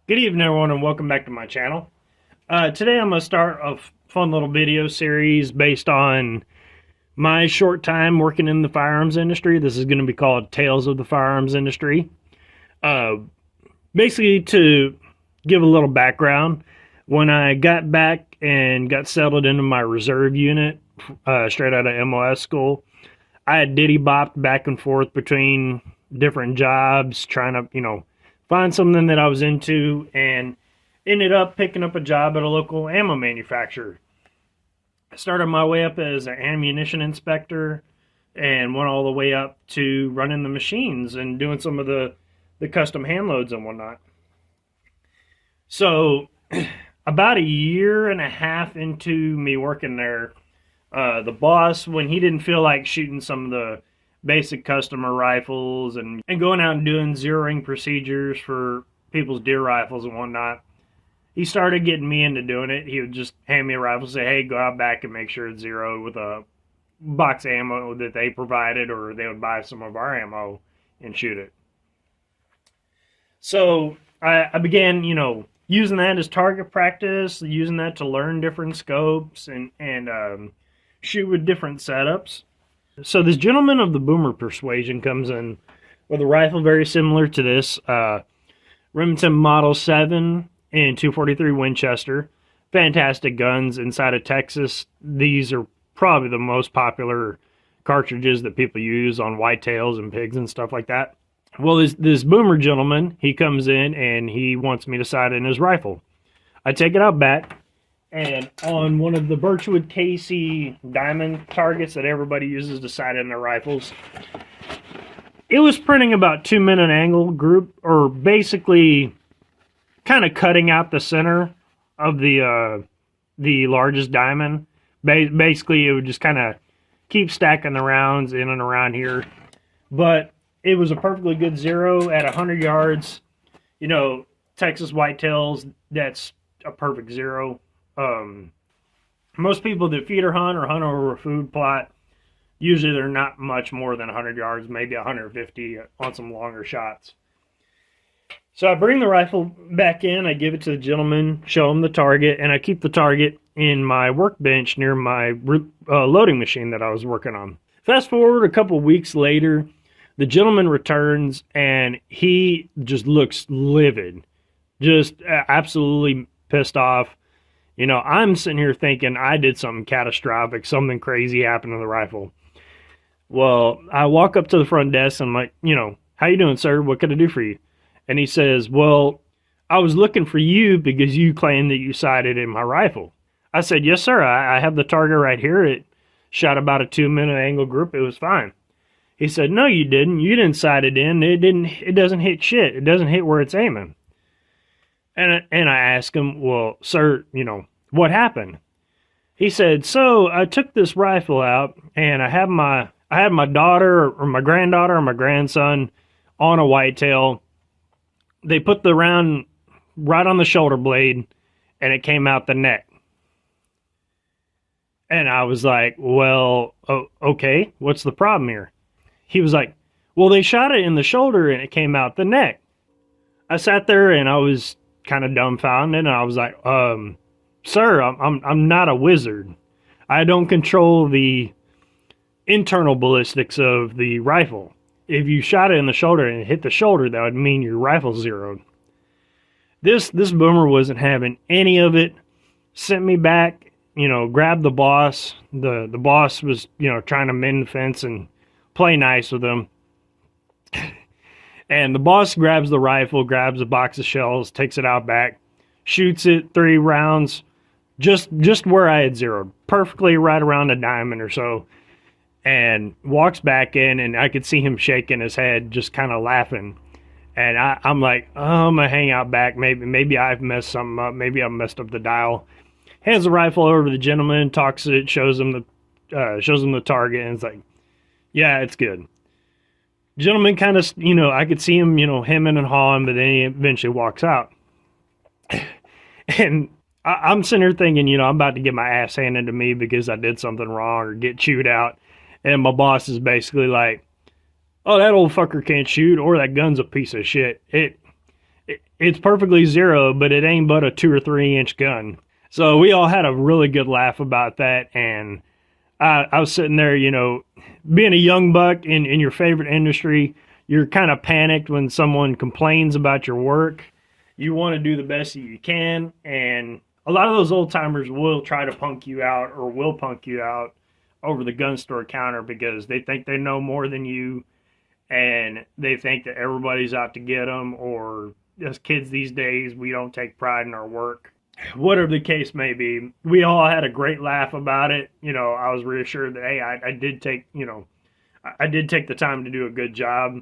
Good evening, everyone, and welcome back to my channel. Today I'm going to start a fun little video series based on my short time working in the firearms industry. This is going to be called Tales of the Firearms Industry. Basically, to give a little background, when I got back and got settled into my reserve unit straight out of MOS school, I had diddy-bopped back and forth between different jobs, trying to, find something that I was into, and ended up picking up a job at a local ammo manufacturer. I started my way up as an ammunition inspector and went all the way up to running the machines and doing some of the custom hand loads and whatnot. So about a year and a half into me working there, the boss, when he didn't feel like shooting some of the basic customer rifles and going out and doing zeroing procedures for people's deer rifles and whatnot, he started getting me into doing it. He would just hand me a rifle and say, hey, go out back and make sure it's zeroed with a box of ammo that they provided, or they would buy some of our ammo and shoot it. So I began, using that as target practice, using that to learn different scopes and shoot with different setups. So this gentleman of the boomer persuasion comes in with a rifle very similar to this, Remington Model 7 and 243 Winchester. Fantastic guns inside of Texas. These are probably the most popular cartridges that people use on whitetails and pigs and stuff like that. Well, this boomer gentleman, he comes in and he wants me to sight in his rifle. I take it out back, and on one of the Birchwood Casey diamond targets that everybody uses to sight in their rifles, it was printing about 2-minute angle group, or basically kind of cutting out the center of the largest diamond. Basically, it would just kind of keep stacking the rounds in and around here. But it was a perfectly good zero at 100 yards. Texas whitetails, that's a perfect zero. Most people that feeder hunt or hunt over a food plot, usually they're not much more than 100 yards, maybe 150 on some longer shots. So I bring the rifle back in, I give it to the gentleman, show him the target, and I keep the target in my workbench near my loading machine that I was working on. Fast forward a couple weeks later, the gentleman returns and he just looks livid, just absolutely pissed off. I'm sitting here thinking I did something catastrophic, something crazy happened to the rifle. Well, I walk up to the front desk and I'm like, how you doing, sir? What can I do for you? And he says, well, I was looking for you because you claimed that you sighted in my rifle. I said, yes, sir. I have the target right here. It shot about a 2-minute angle group. It was fine. He said, no, you didn't. You didn't sight it in. It doesn't hit shit. It doesn't hit where it's aiming. And I asked him, well, sir, what happened? He said, so I took this rifle out and I had my daughter or my granddaughter or my grandson on a whitetail. They put the round right on the shoulder blade and it came out the neck. And I was like, well, okay, what's the problem here? He was like, well, they shot it in the shoulder and it came out the neck. I sat there and I was kind of dumbfounded, and I was like, sir, I'm not a wizard. I don't control the internal ballistics of the rifle. If you shot it in the shoulder and it hit the shoulder, that would mean your rifle's zeroed. This boomer wasn't having any of it. Sent me back, grabbed the boss. The boss was, trying to mend the fence and play nice with him. And the boss grabs the rifle, grabs a box of shells, takes it out back, shoots it 3 rounds, just where I had zeroed, perfectly right around a diamond or so, and walks back in, and I could see him shaking his head, just kind of laughing. And I'm like, oh, I'm gonna hang out back. Maybe I've messed something up. Maybe I messed up the dial. Hands the rifle over to the gentleman, talks it, shows him the target, and it's like, yeah, it's good. Gentleman kind of, I could see him, hemming and hawing, but then he eventually walks out. And I'm sitting here thinking, I'm about to get my ass handed to me because I did something wrong or get chewed out. And my boss is basically like, oh, that old fucker can't shoot, or that gun's a piece of shit. It's perfectly zero, but it ain't but a 2 or 3 inch gun. So we all had a really good laugh about that. And I was sitting there, being a young buck in your favorite industry, you're kind of panicked when someone complains about your work. You want to do the best that you can. And a lot of those old timers will try to punk you out or will punk you out over the gun store counter because they think they know more than you, and they think that everybody's out to get them, or as kids these days, we don't take pride in our work. Whatever the case may be, we all had a great laugh about it. I was reassured that, hey, I did take, I did take the time to do a good job.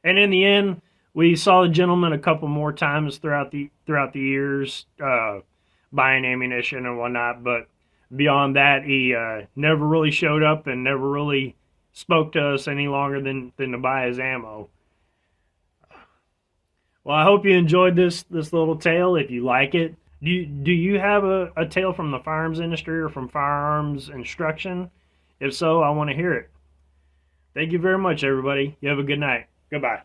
And in the end, we saw the gentleman a couple more times throughout the years, buying ammunition and whatnot. But beyond that, he never really showed up and never really spoke to us any longer than to buy his ammo. Well, I hope you enjoyed this little tale. If you like it, do you have a tale from the firearms industry or from firearms instruction? If so, I want to hear it. Thank you very much, everybody. You have a good night. Goodbye.